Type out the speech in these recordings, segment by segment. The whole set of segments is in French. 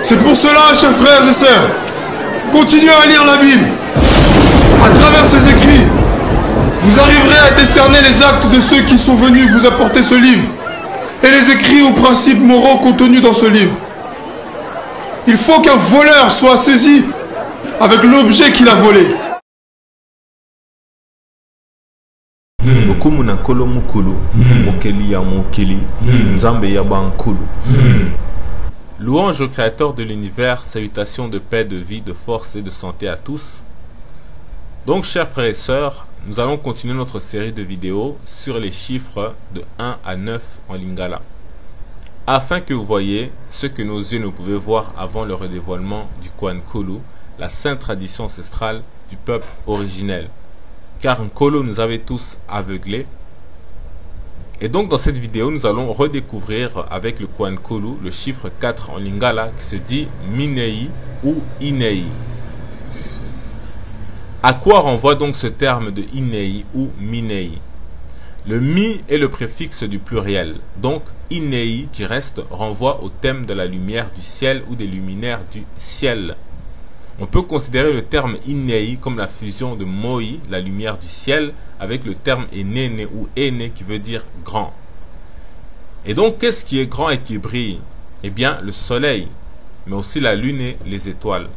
C'est pour cela, chers frères et sœurs, continuez à lire la Bible. À travers ces écrits, vous arriverez à décerner les actes de ceux qui sont venus vous apporter ce livre et les écrits ou principes moraux contenus dans ce livre. Il faut qu'un voleur soit saisi avec l'objet qu'il a volé. Louange au Créateur de l'univers, salutations de paix, de vie, de force et de santé à tous. Donc, chers frères et sœurs, nous allons continuer notre série de vidéos sur les chiffres de 1 à 9 en Lingala, afin que vous voyez ce que nos yeux ne pouvaient voir avant le redévoilement du Nkolo, la sainte tradition ancestrale du peuple originel. Car Nkolo nous avait tous aveuglés. Et donc dans cette vidéo, nous allons redécouvrir avec le Nkolo le chiffre 4 en Lingala qui se dit Minei ou Inei. À quoi renvoie donc ce terme de Inei ou Minei? Le mi est le préfixe du pluriel, donc Inei qui reste renvoie au thème de la lumière du ciel ou des luminaires du ciel. On peut considérer le terme Inei comme la fusion de Moi, la lumière du ciel, avec le terme Enene ou Ene qui veut dire grand. Et donc qu'est-ce qui est grand et qui brille? Eh bien le soleil, mais aussi la lune et les étoiles.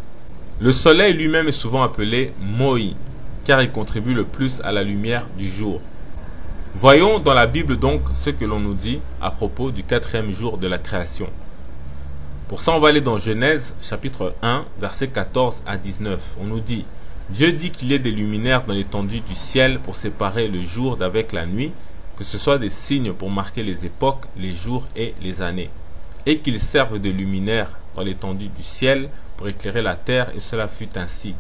Le soleil lui-même est souvent appelé Moi, car il contribue le plus à la lumière du jour. Voyons dans la Bible donc ce que l'on nous dit à propos du 4e jour de la création. Pour ça, on va aller dans Genèse chapitre 1, versets 14 à 19. On nous dit, Dieu dit qu'il y ait des luminaires dans l'étendue du ciel pour séparer le jour d'avec la nuit, que ce soit des signes pour marquer les époques, les jours et les années, et qu'ils servent de luminaires dans l'étendue du ciel pour éclairer la terre, et cela fut ainsi.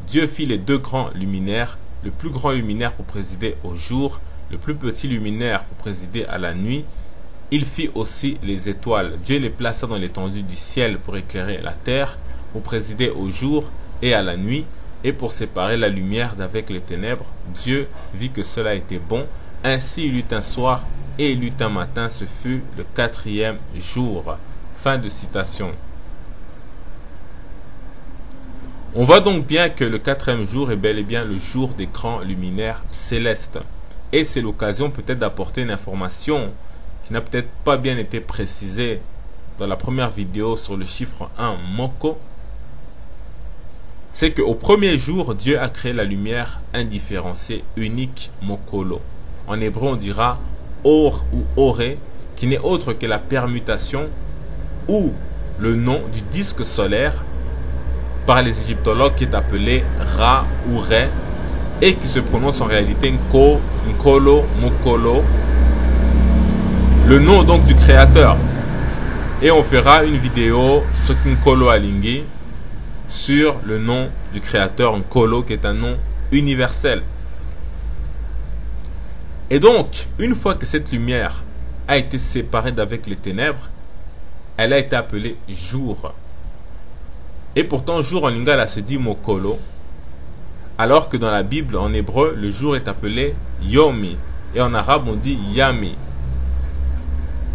Dieu fit les deux grands luminaires, le plus grand luminaire pour présider au jour, le plus petit luminaire pour présider à la nuit. Il fit aussi les étoiles. Dieu les plaça dans l'étendue du ciel pour éclairer la terre, pour présider au jour et à la nuit, et pour séparer la lumière d'avec les ténèbres. Dieu vit que cela était bon. Ainsi il eut un soir et il eut un matin. Ce fut le 4e jour. Fin de citation. On voit donc bien que le 4e jour est bel et bien le jour des grands luminaires célestes. Et c'est l'occasion peut-être d'apporter une information qui n'a peut-être pas bien été précisée dans la première vidéo sur le chiffre 1 Moko. C'est qu'au premier jour, Dieu a créé la lumière indifférenciée, unique, Mokolo. En hébreu, on dira Or ou Oré, qui n'est autre que la permutation ou le nom du disque solaire par les égyptologues qui est appelé Ra ou Ré et qui se prononce en réalité Nko, Nkolo, Mokolo, le nom donc du créateur. Et on fera une vidéo sur Nkolo Alingi sur le nom du créateur Nkolo qui est un nom universel. Et donc, une fois que cette lumière a été séparée d'avec les ténèbres, elle a été appelée jour. Et pourtant, jour en lingala se dit Mokolo, alors que dans la Bible, en hébreu, le jour est appelé Yomi. Et en arabe, on dit Yami.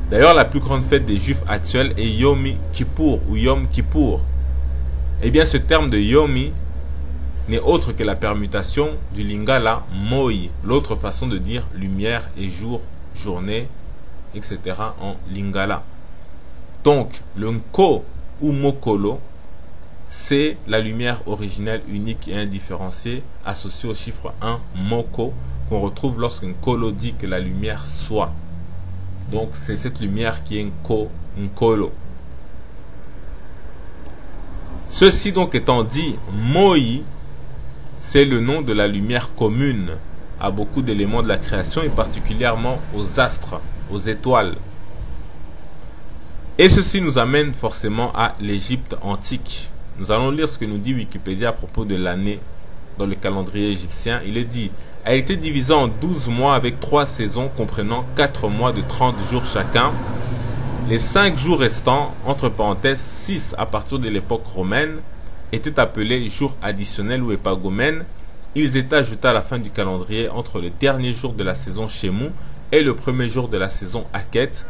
D'ailleurs, la plus grande fête des Juifs actuels est Yomi Kippour ou Yom Kippour. Eh bien, ce terme de Yomi n'est autre que la permutation du lingala Moi, l'autre façon de dire lumière et jour, journée, etc. en lingala. Donc, le Nko ou Mokolo, c'est la lumière originelle, unique et indifférenciée associée au chiffre 1 Moko qu'on retrouve lorsqu'un Nkolo dit que la lumière soit. Donc c'est cette lumière qui est Nkolo. Ceci donc étant dit, Moi, c'est le nom de la lumière commune à beaucoup d'éléments de la création et particulièrement aux astres, aux étoiles. Et ceci nous amène forcément à l'Égypte antique. Nous allons lire ce que nous dit Wikipédia à propos de l'année dans le calendrier égyptien. Il est dit, elle était divisée en 12 mois avec 3 saisons comprenant 4 mois de 30 jours chacun. Les 5 jours restants, entre parenthèses 6 à partir de l'époque romaine, étaient appelés jours additionnels ou épagomènes. Ils étaient ajoutés à la fin du calendrier entre le dernier jour de la saison Shemu et le premier jour de la saison Aket.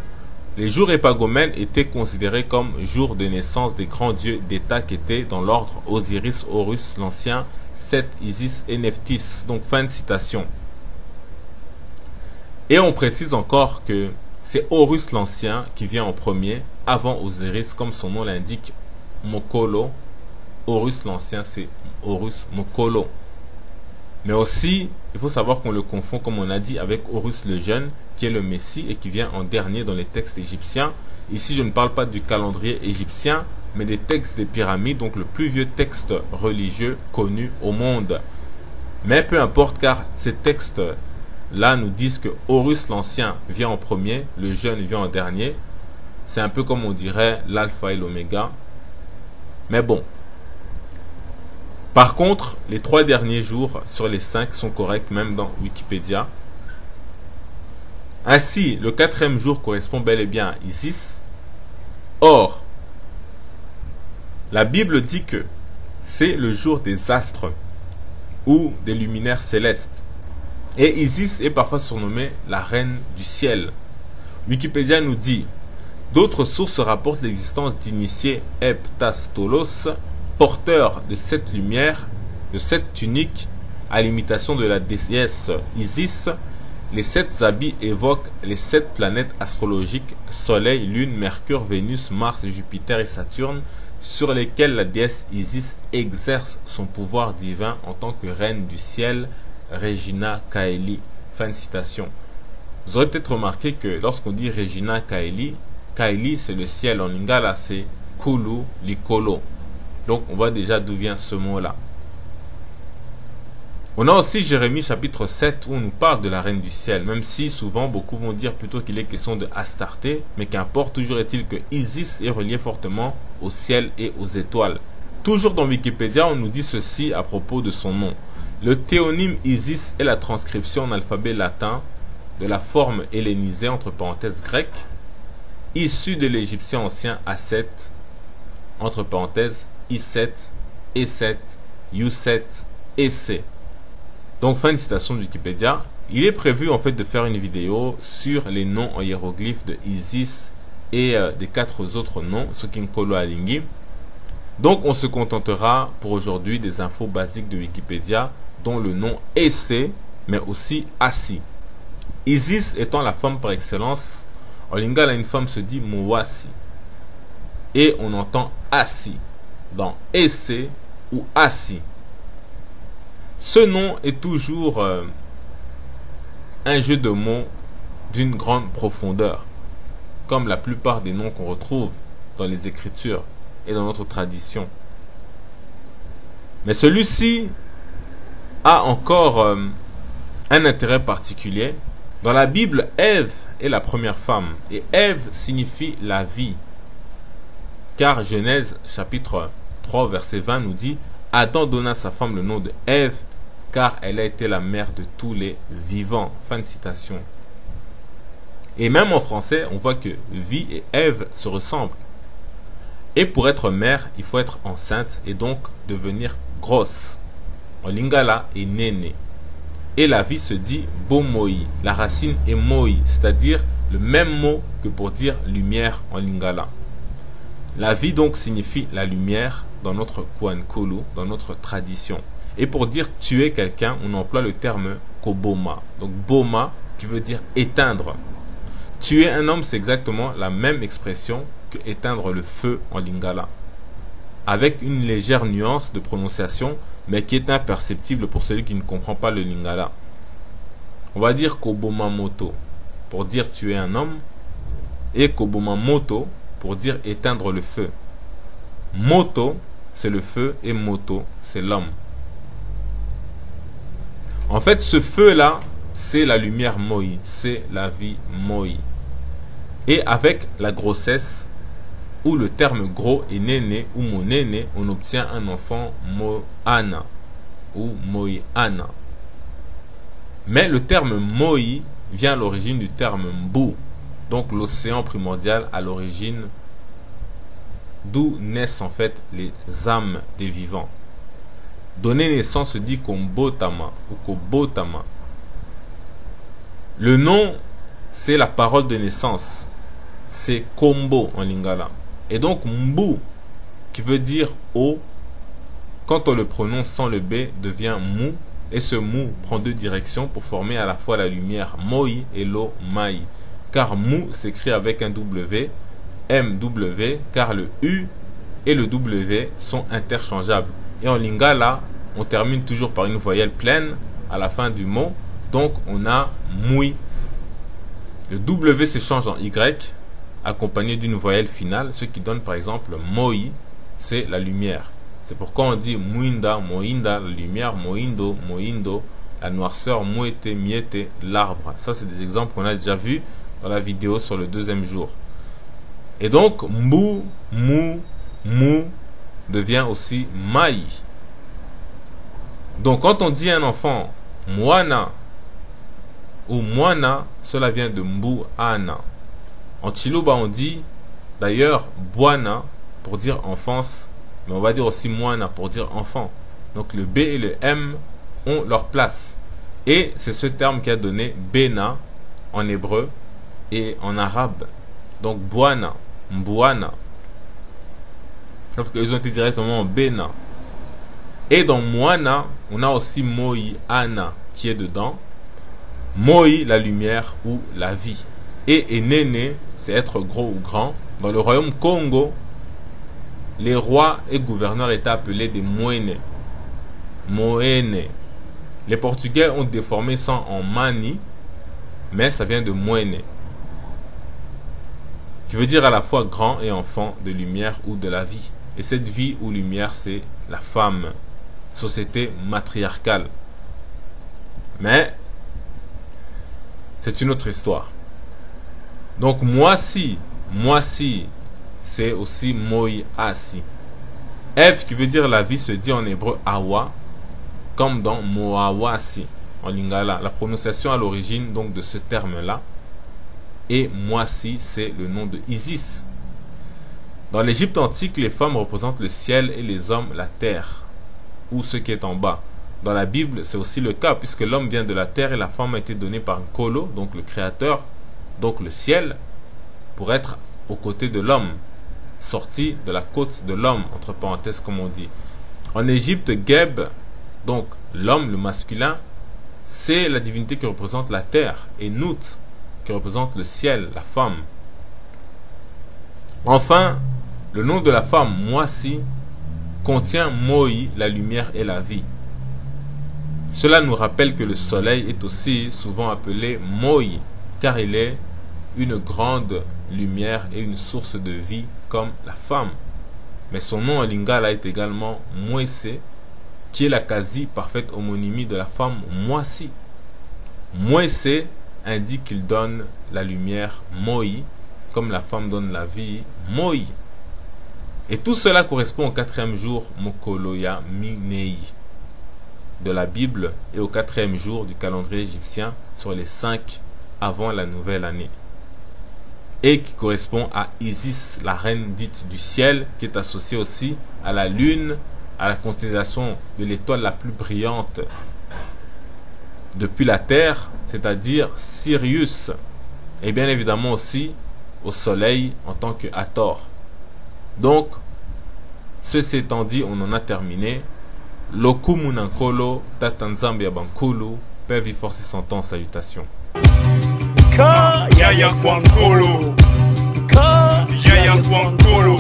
Les jours épagomènes étaient considérés comme jours de naissance des grands dieux d'État qui étaient dans l'ordre Osiris, Horus l'Ancien, Seth, Isis et Nephthys. Donc fin de citation. Et on précise encore que c'est Horus l'Ancien qui vient en premier, avant Osiris, comme son nom l'indique, Mokolo. Horus l'Ancien, c'est Horus Mokolo. Mais aussi, il faut savoir qu'on le confond, comme on a dit, avec Horus le Jeune, qui est le Messie et qui vient en dernier dans les textes égyptiens. Ici, je ne parle pas du calendrier égyptien, mais des textes des pyramides, donc le plus vieux texte religieux connu au monde. Mais peu importe, car ces textes-là nous disent que Horus l'Ancien vient en premier, le Jeune vient en dernier. C'est un peu comme on dirait l'alpha et l'oméga. Mais bon. Par contre, les 3 derniers jours sur les 5 sont corrects, même dans Wikipédia. Ainsi, le 4e jour correspond bel et bien à Isis. Or, la Bible dit que c'est le jour des astres ou des luminaires célestes. Et Isis est parfois surnommée la reine du ciel. Wikipédia nous dit: d'autres sources rapportent l'existence d'initiés heptastolos, porteurs de 7 lumières, de 7 tuniques, à l'imitation de la déesse Isis. Les 7 habits évoquent les 7 planètes astrologiques, Soleil, Lune, Mercure, Vénus, Mars, Jupiter et Saturne, sur lesquels la déesse Isis exerce son pouvoir divin en tant que reine du ciel, Regina Caeli. Fin de citation. Vous aurez peut-être remarqué que lorsqu'on dit Regina Caeli, Caeli c'est le ciel, en lingala c'est Kulu Likolo. Donc on voit déjà d'où vient ce mot-là. On a aussi Jérémie chapitre 7 où on nous parle de la reine du ciel, même si souvent beaucoup vont dire plutôt qu'il est question de Astarté, mais qu'importe, toujours est-il que Isis est relié fortement au ciel et aux étoiles. Toujours dans Wikipédia, on nous dit ceci à propos de son nom. Le théonyme Isis est la transcription en alphabet latin de la forme hellénisée entre parenthèses grecque, issue de l'égyptien ancien Aset, entre parenthèses Iset, Eset, Youset, Essé. Donc fin de citation de Wikipédia. Il est prévu en fait de faire une vidéo sur les noms en hiéroglyphes de Isis et des 4 autres noms, Sokinkolo Alingi. Donc on se contentera pour aujourd'hui des infos basiques de Wikipédia, dont le nom Essé, mais aussi Assi. Isis étant la femme par excellence, en lingala une femme se dit Mowasi. Et on entend Assi dans Essé ou Assi. Ce nom est toujours un jeu de mots d'une grande profondeur, comme la plupart des noms qu'on retrouve dans les Écritures et dans notre tradition. Mais celui-ci a encore un intérêt particulier. Dans la Bible, Ève est la première femme, et Ève signifie la vie, car Genèse chapitre 3 verset 20 nous dit: Adam donna à sa femme le nom de Ève, car elle a été la mère de tous les vivants. Fin de citation. Et même en français, on voit que vie et Ève se ressemblent. Et pour être mère, il faut être enceinte et donc devenir grosse. En lingala est néné. Et la vie se dit bomoi. La racine est moi, c'est-à-dire le même mot que pour dire lumière en lingala. La vie donc signifie la lumière dans notre Kwankulu, dans notre tradition. Et pour dire tuer quelqu'un, on emploie le terme koboma. Donc boma qui veut dire éteindre. Tuer un homme, c'est exactement la même expression que éteindre le feu en lingala, avec une légère nuance de prononciation, mais qui est imperceptible pour celui qui ne comprend pas le lingala. On va dire koboma moto pour dire tuer un homme, et koboma moto pour dire éteindre le feu. Moto, c'est le feu, et moto, c'est l'homme. En fait, ce feu-là, c'est la lumière moi, c'est la vie moi. Et avec la grossesse, où le terme gros est néné ou monene, on obtient un enfant moana ou moiana. Mais le terme moi vient à l'origine du terme mbu, donc l'océan primordial à l'origine, d'où naissent en fait les âmes des vivants. Donner naissance se dit kombotama ou kobotama. Le nom, c'est la parole de naissance. c'est Kombo en lingala. Et donc Mbu, qui veut dire eau, quand on le prononce sans le B, devient Mu. Et ce Mu prend deux directions pour former à la fois la lumière Moi et l'eau Mai. Car Mu s'écrit avec un W, MW, car le U et le W sont interchangeables. Et en lingala, on termine toujours par une voyelle pleine à la fin du mot. Donc on a Mui. Le W se change en Y, accompagné d'une voyelle finale, ce qui donne par exemple Moi, c'est la lumière. C'est pourquoi on dit Muinda, Moinda, la lumière, Moindo, Moindo, la noirceur, Muete, Miete, l'arbre. Ça, c'est des exemples qu'on a déjà vus dans la vidéo sur le deuxième jour. Et donc, Mbu, Mu, Mu devient aussi Mai. Donc, quand on dit à un enfant Moana ou Moana, cela vient de Mbu Ana. En Chiluba, on dit d'ailleurs Boana pour dire enfance, mais on va dire aussi Moana pour dire enfant. Donc le B et le M ont leur place. Et c'est ce terme qui a donné Bena en hébreu et en arabe. Donc Boana, Mbouana. Sauf qu'ils ont été directement en Bena. Et dans Moana, on a aussi Moi Ana qui est dedans. Moi, la lumière ou la vie. Et Enene, c'est être gros ou grand. Dans le royaume Congo, les rois et gouverneurs étaient appelés des Moene. Moene. Les Portugais ont déformé ça en Mani, mais ça vient de Moene, qui veut dire à la fois grand et enfant de lumière ou de la vie. Et cette vie ou lumière, c'est la femme. Société matriarcale. Mais c'est une autre histoire. Donc Moisi, c'est aussi Moiasi. Ève, qui veut dire la vie, se dit en hébreu Awa, comme dans Moawasi en lingala. La prononciation à l'origine donc de ce terme-là. Et Moisi, c'est le nom de Isis. Dans l'Égypte antique, les femmes représentent le ciel et les hommes la terre, ou ce qui est en bas. Dans la Bible, c'est aussi le cas, puisque l'homme vient de la terre et la femme a été donnée par Nkolo, donc le créateur, donc le ciel, pour être aux côtés de l'homme, sorti de la côte de l'homme, entre parenthèses comme on dit. En Égypte, Geb, donc l'homme, le masculin, c'est la divinité qui représente la terre, et Nout, qui représente le ciel, la femme. Enfin, le nom de la femme, Moisi, contient Moi, la lumière et la vie. Cela nous rappelle que le soleil est aussi souvent appelé Moi, car il est une grande lumière et une source de vie comme la femme. Mais son nom en lingala est également Moise, qui est la quasi-parfaite homonymie de la femme Moisi. Moise indique qu'il donne la lumière Moi, comme la femme donne la vie Moi. Et tout cela correspond au 4e jour Mokoloya Minei de la Bible et au 4e jour du calendrier égyptien sur les 5 avant la nouvelle année. Et qui correspond à Isis, la reine dite du ciel, qui est associée aussi à la lune, à la constellation de l'étoile la plus brillante depuis la terre, c'est-à-dire Sirius, et bien évidemment aussi au soleil en tant que Hathor. Donc, ceci étant dit, on en a terminé. Lokumu Nankolo, Tatanzambi Abankulu, Pevi Force 100 ans, salutations. Yaya Kwankolo, Yaya Kwankolo.